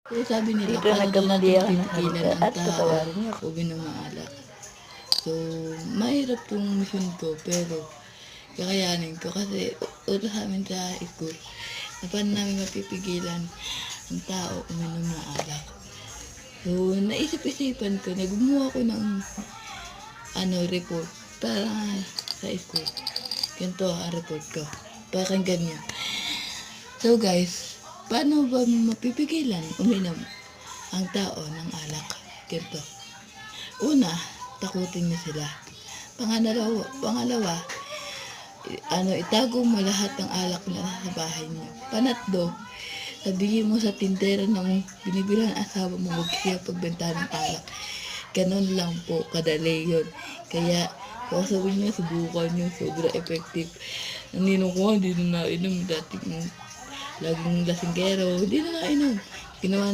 So, sabi nila, Dito paano daw nagkamali natin ako ng pipigilan salita ang at tao patawarin niyo ako. uminom ng alak. So, mahirap yung mission ko, pero kakayanin ko kasi utos sa amin sa school na paano namin mapipigilan ang tao uminom ng alak. So, naisip-isipan ko, gumawa ko ng report para sa school. Ganito ang report ko. Pakinggan niyo. So guys, paano ba mapipigilan uminom ang tao ng alak? Ganito. Una, takutin niyo sila. Pangalawa, itago mo lahat ng alak na sa bahay niyo. Pangatlo, sabihin mo sa tindera na binibilan ang asawa mo, huwag siya pagbenta ng alak. Ganon lang po, kadali yun. Kaya, kung sabihin niyo, subukan niyo, sobra effective. Naninong ko, hindi na nainom, dating laging lasinggero, hindi na nainom. Ginawa